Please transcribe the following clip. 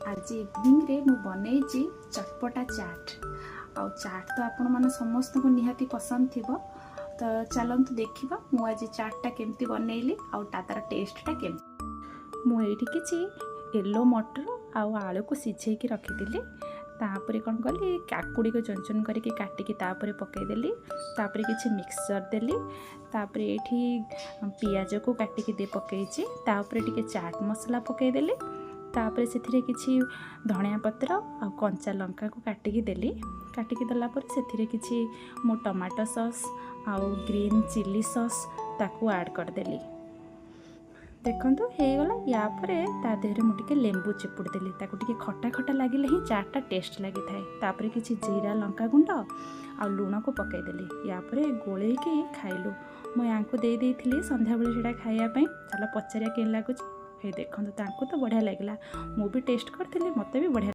आज इवनिंग रे मु बनई चटपटा चाट आउ चाट तो आपण माने समस्त को निहाती पसंद थिबो। तो चलंतु देखिबा मु आज चाटटा केमती बनैली आउ तार टेस्टटा केमती। मु एठी किछि येलो मटर आउ आलू को सिझे की रखिदिली। तापरे कौन कली काकुड़ी को चुन चुन करके काटिकी तापरे पकईदेली। तापरे किछि मिक्सचर देली। तापरे एठी पियाज को काटिकी दे पकईची। तापरे टिके चाट मसला पकईदेली। तापरे सेथिरे किछि धनिया पत्र आ कंचा लंका को काटिकी देली। काटिकी देला पर सेथिरे किछि मो टमाटो सॉस आउ ग्रीन चिली सॉस ताकू ऐड कर देली। देखो हो गला या परे ता देहरे मु टिके लेंबू चिपुड़ी देली। ताकू टिके खट्टा खट्टा लागिले ही चाटटा टेस्ट लागि थाए। तापरे किछि जीरा लंका गुंड आ लूण को पकई देली। या परे गोले की खाइलु। मु यांको दे देइथिली संध्या बेले सेटा खाइया पई। चला पचारिया केन लागुच हे देखो तांको तो बढ़िया लागला। मु भी टेस्ट करथिली मते भी बढ़िया।